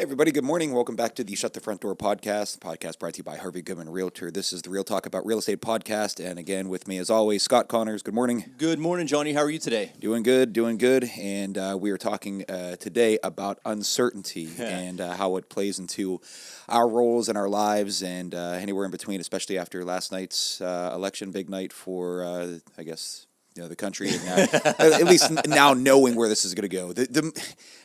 everybody. Good morning. Welcome back to the Shut the Front Door podcast. Podcast brought to you by Harvey, Goodman, Realtor. This is the Real Talk About Real Estate podcast. And again, with me as always, Scott Connors. Good morning. Good morning, Johnny. How are you today? Doing good, doing good. And we are talking today about uncertainty and how it plays into our roles and our lives and anywhere in between, especially after last night's election, big night for, I guess, the country, and at least now knowing where this is going to go.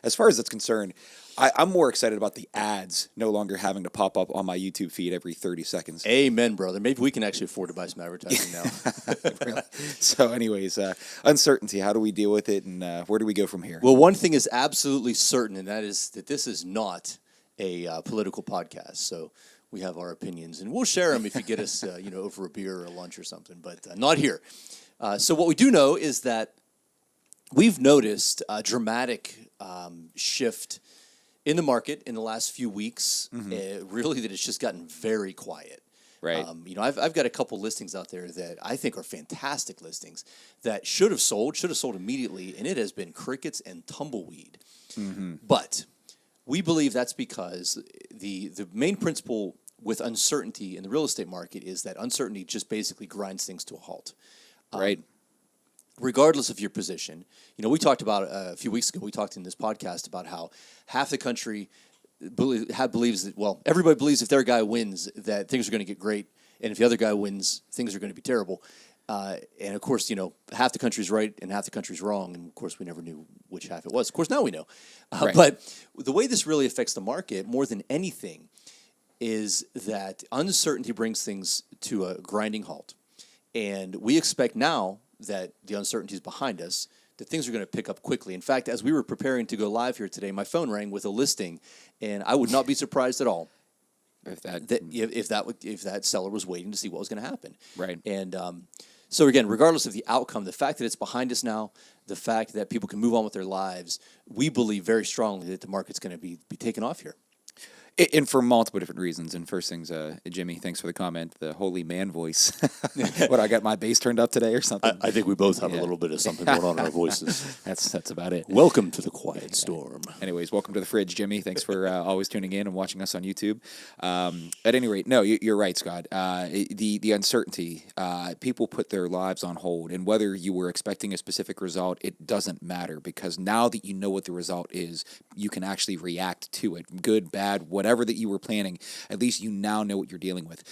As far as it's concerned, I'm more excited about the ads no longer having to pop up on my YouTube feed every 30 seconds. Amen, brother. Maybe we can actually afford to buy some advertising now. Really? So anyways, uncertainty, how do we deal with it, and where do we go from here? Well, one thing is absolutely certain, and that is that this is not a political podcast. So we have our opinions, and we'll share them if you get us over a beer or a lunch or something, but not here. So what we do know is that we've noticed a dramatic shift in the market in the last few weeks. Really, that it's just gotten very quiet. Right. I've got a couple listings out there that I think are fantastic listings that should have sold immediately, and it has been crickets and tumbleweed. But we believe that's because the main principle with uncertainty in the real estate market is that uncertainty just basically grinds things to a halt. Right. Regardless of your position, we talked about a few weeks ago. We talked in this podcast about how half the country believes that. Well, everybody believes if their guy wins, that things are going to get great, and if the other guy wins, things are going to be terrible. And of course, half the country's right and half the country's wrong. And of course, we never knew which half it was. Of course, now we know. Right. But the way this really affects the market more than anything is that uncertainty brings things to a grinding halt. And we expect now that the uncertainty is behind us, that things are going to pick up quickly. In fact, as we were preparing to go live here today, my phone rang with a listing, and I would not be surprised at all if that seller was waiting to see what was going to happen. Right. And so again, regardless of the outcome, the fact that it's behind us now, the fact that people can move on with their lives, we believe very strongly that the market's going to be taken off here. And for multiple different reasons. And first things, Jimmy, thanks for the comment. The holy man voice. What, I got my bass turned up today or something? I think we both have a little bit of something going on in our voices. That's about it. Welcome to the quiet storm. Anyways, welcome to the fridge, Jimmy. Thanks for always tuning in and watching us on YouTube. At any rate, no, you're right, Scott. The uncertainty, people put their lives on hold. And whether you were expecting a specific result, it doesn't matter. Because now that you know what the result is, you can actually react to it. Good, bad, whatever that you were planning, at least you now know what you're dealing with.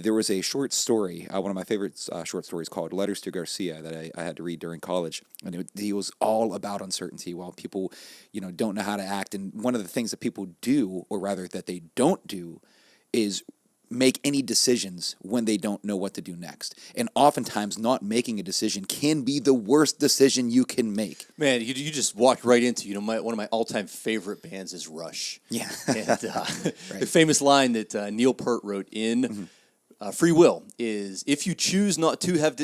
There was a short story, one of my favorite short stories called Letters to Garcia that I had to read during college. And it deals all about uncertainty while people, don't know how to act. And one of the things that people do, or rather that they don't do, is make any decisions when they don't know what to do next. And oftentimes not making a decision can be the worst decision you can make. Man, you just walked right into, one of my all-time favorite bands is Rush. Yeah. And Right. the famous line that Neil Peart wrote in Free Will is, if you choose not to have...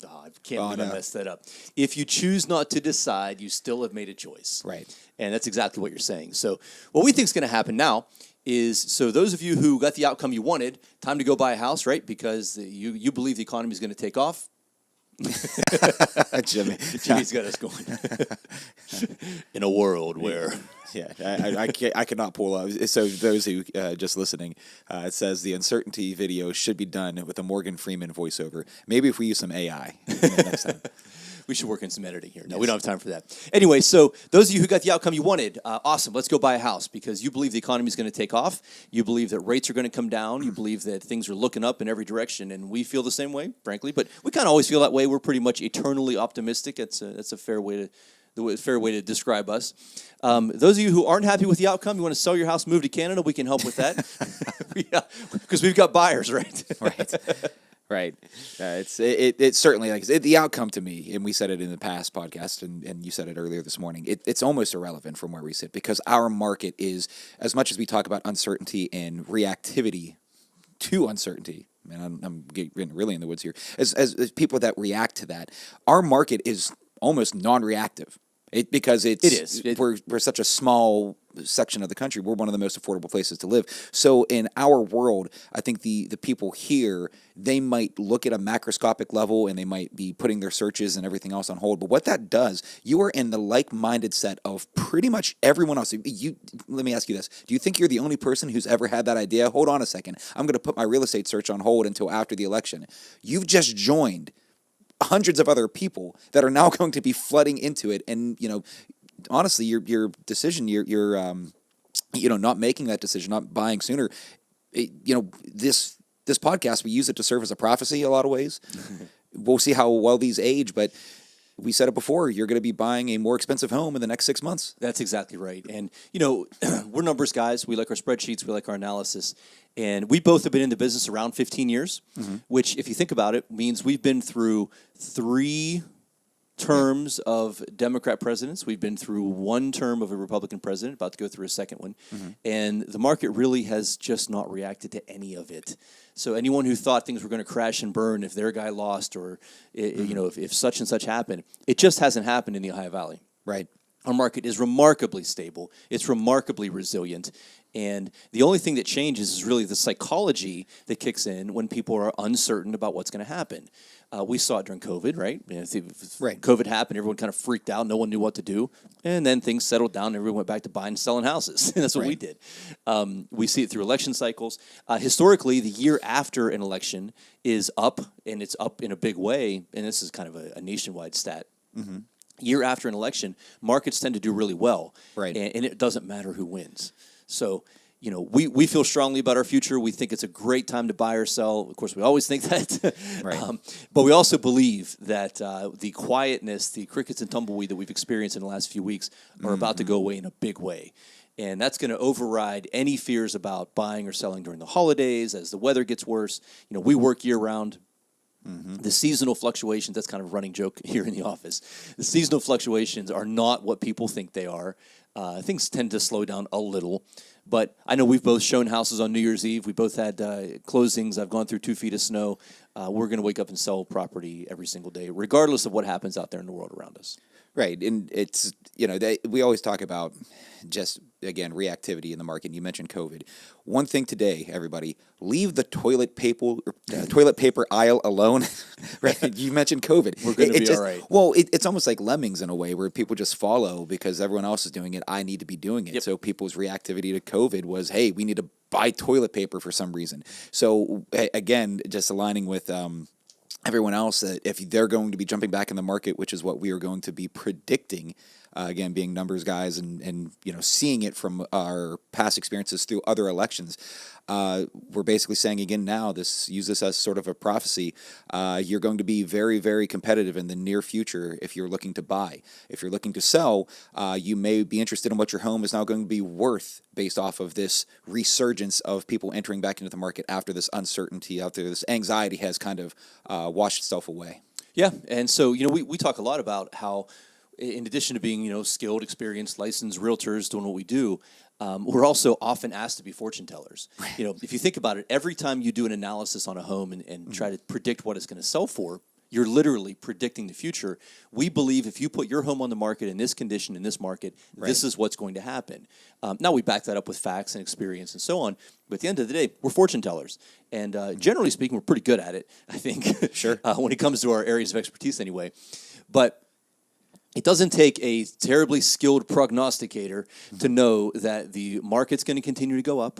I can't believe I messed that up. If you choose not to decide, you still have made a choice. Right. And that's exactly what you're saying. So what we think is going to happen now is, so those of you who got the outcome you wanted, time to go buy a house, right? Because you believe the economy is going to take off. Jimmy's got us going. In a world where... Yeah, I cannot pull up. So those who just listening, it says the uncertainty video should be done with a Morgan Freeman voiceover. Maybe if we use some AI next time. We should work in some editing here. No, we don't have time for that. Anyway, so those of you who got the outcome you wanted, awesome. Let's go buy a house because you believe the economy is going to take off. You believe that rates are going to come down. You believe that things are looking up in every direction, and we feel the same way, frankly. But we kind of always feel that way. We're pretty much eternally optimistic. That's a fair way to describe us. Those of you who aren't happy with the outcome, you want to sell your house, move to Canada, we can help with that. Because we've got buyers, right? Right. Right. It's certainly like the outcome to me, and we said it in the past podcast, and you said it earlier this morning, it's almost irrelevant from where we sit because our market is, as much as we talk about uncertainty and reactivity to uncertainty, man, I'm getting really in the woods here, as people that react to that, our market is almost non-reactive. Because It is. we're such a small section of the country. We're one of the most affordable places to live. So in our world, I think the people here, they might look at a macroscopic level and they might be putting their searches and everything else on hold. But what that does, you are in the like-minded set of pretty much everyone else. Let me ask you this: do you think you're the only person who's ever had that idea? Hold on a second. I'm going to put my real estate search on hold until after the election. You've just joined hundreds of other people that are now going to be flooding into it, and honestly, your decision, you're not making that decision, not buying sooner. This podcast, we use it to serve as a prophecy a lot of ways. We'll see how well these age, but we said it before, you're going to be buying a more expensive home in the next 6 months. That's exactly right. And, we're numbers guys. We like our spreadsheets. We like our analysis. And we both have been in the business around 15 years, which, if you think about it, means we've been through 3 terms of Democrat presidents. We've been through 1 term of a Republican president, about to go through a second one. And the market really has just not reacted to any of it. So anyone who thought things were going to crash and burn if their guy lost or, if such and such happened, it just hasn't happened in the Ohio Valley. Right. Our market is remarkably stable. It's remarkably resilient. And the only thing that changes is really the psychology that kicks in when people are uncertain about what's going to happen. We saw it during COVID, right? Right. COVID happened, everyone kind of freaked out. No one knew what to do. And then things settled down and everyone went back to buying and selling houses. And that's what we did. We see it through election cycles. Historically, the year after an election is up, and it's up in a big way. And this is kind of a nationwide stat. Year after an election, markets tend to do really well. Right. And it doesn't matter who wins. So, we feel strongly about our future. We think it's a great time to buy or sell. Of course, we always think that. Right. But we also believe that the quietness, the crickets and tumbleweed that we've experienced in the last few weeks are about to go away in a big way. And that's going to override any fears about buying or selling during the holidays as the weather gets worse. We work year-round. The seasonal fluctuations, that's kind of a running joke here in the office. The seasonal fluctuations are not what people think they are. Things tend to slow down a little. But I know we've both shown houses on New Year's Eve. We both had closings. I've gone through 2 feet of snow. We're going to wake up and sell property every single day, regardless of what happens out there in the world around us. Right. And it's, we always talk about just, again, reactivity in the market. You mentioned COVID. One thing today, everybody, leave the toilet paper aisle alone. Right. You mentioned COVID. We're going to be all right. Well, it's almost like lemmings in a way where people just follow because everyone else is doing it. I need to be doing it. Yep. So people's reactivity to COVID was, hey, we need to buy toilet paper for some reason. So again, just aligning with everyone else, that if they're going to be jumping back in the market, which is what we are going to be predicting, again, being numbers guys and seeing it from our past experiences through other elections, we're basically saying again now, use this as sort of a prophecy. You're going to be very, very competitive in the near future if you're looking to buy. If you're looking to sell, you may be interested in what your home is now going to be worth based off of this resurgence of people entering back into the market after this uncertainty, after this anxiety has kind of washed itself away. Yeah, and so we talk a lot about how, in addition to being skilled, experienced, licensed realtors doing what we do, we're also often asked to be fortune tellers. If you think about it, every time you do an analysis on a home and try to predict what it's going to sell for, you're literally predicting the future. We believe if you put your home on the market in this condition, in this market, this is what's going to happen. Now, we back that up with facts and experience and so on. But at the end of the day, we're fortune tellers. And generally speaking, we're pretty good at it, I think. Sure. When it comes to our areas of expertise anyway. But it doesn't take a terribly skilled prognosticator to know that the market's going to continue to go up.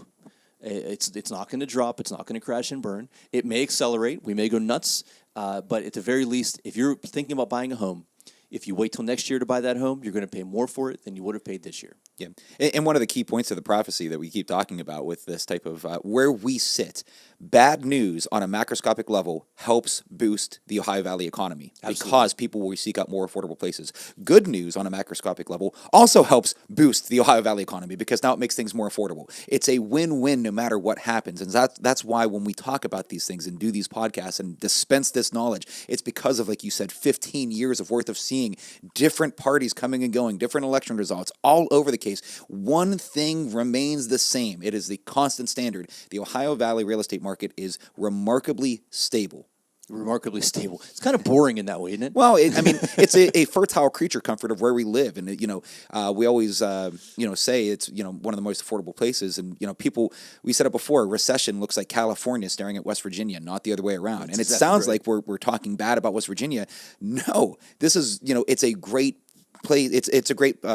It's not going to drop. It's not going to crash and burn. It may accelerate. We may go nuts. But at the very least, if you're thinking about buying a home, if you wait till next year to buy that home, you're going to pay more for it than you would have paid this year. Yeah. And one of the key points of the prophecy that we keep talking about with this type of where we sit, bad news on a macroscopic level helps boost the Ohio Valley economy. Absolutely. Because people will seek out more affordable places. Good news on a macroscopic level also helps boost the Ohio Valley economy because now it makes things more affordable. It's a win-win no matter what happens. And that's why when we talk about these things and do these podcasts and dispense this knowledge, it's because of, like you said, 15 years of worth of seeing different parties coming and going, different election results all over the case. One thing remains the same. It is the constant standard. The Ohio Valley real estate market is remarkably stable. Remarkably stable. It's kind of boring in that way, isn't it? Well, I mean, it's a fertile creature comfort of where we live, and we always say it's one of the most affordable places, and people, we said it before, recession looks like California staring at West Virginia, not the other way around. And it sounds like we're talking bad about West Virginia. No, this is it's a great place. It's a great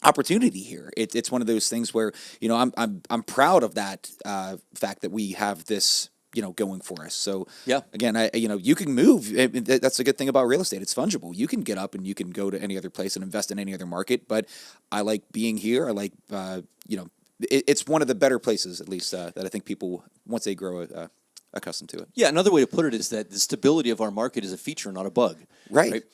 opportunity here. It's one of those things where I'm proud of that fact that we have this going for us. So yeah, again, you can move. That's a good thing about real estate. It's fungible. You can get up and you can go to any other place and invest in any other market. But I like being here. I like, it's one of the better places, at least, that I think people, once they grow accustomed to it. Yeah, another way to put it is that the stability of our market is a feature, not a bug. Right.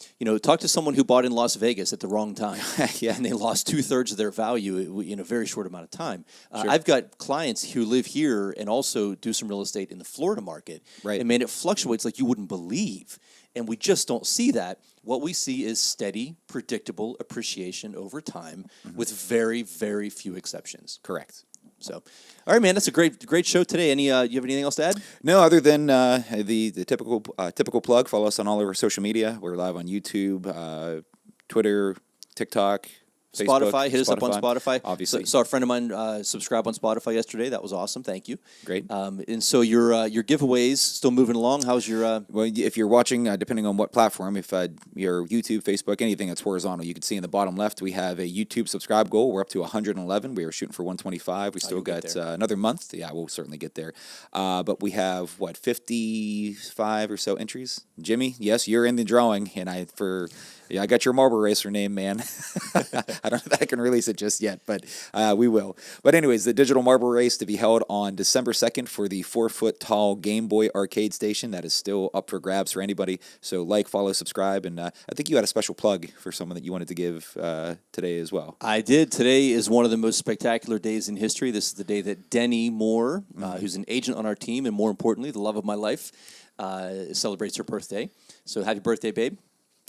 Talk to someone who bought in Las Vegas at the wrong time. Yeah. And they lost 2/3 of their value in a very short amount of time. Sure. I've got clients who live here and also do some real estate in the Florida market. Right. And man, it fluctuates like you wouldn't believe. And we just don't see that. What we see is steady, predictable appreciation over time with very, very few exceptions. Correct. So, all right, man, that's a great show today. You have anything else to add? No, other than the typical plug. Follow us on all of our social media. We're live on YouTube, Twitter, TikTok, Facebook, Spotify. Hit us up on Spotify. Obviously. Saw a friend of mine subscribe on Spotify yesterday. That was awesome. Thank you. Great. And so your giveaways still moving along. How's your? Well, if you're watching, depending on what platform, if your YouTube, Facebook, anything that's horizontal, you can see in the bottom left we have a YouTube subscribe goal. We're up to 111. We are shooting for 125. We still got another month. Yeah, we'll certainly get there. But we have 55 or so entries. Jimmy, yes, you're in the drawing, and I got your marble racer name, man. I don't know if I can release it just yet, but we will. But anyways, the digital marble race to be held on December 2nd for the 4-foot-tall Game Boy arcade station. That is still up for grabs for anybody. So follow, subscribe, and I think you had a special plug for someone that you wanted to give today as well. I did. Today is one of the most spectacular days in history. This is the day that Denny Moore, who's an agent on our team, and more importantly, the love of my life, celebrates her birthday. So happy birthday, babe.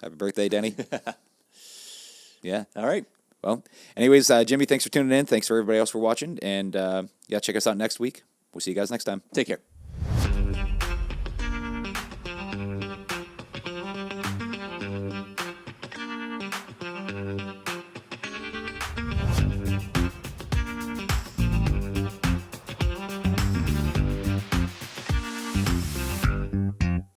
Happy birthday, Denny. Yeah. All right. Well, anyways, Jimmy, thanks for tuning in. Thanks for everybody else for watching. And check us out next week. We'll see you guys next time. Take care.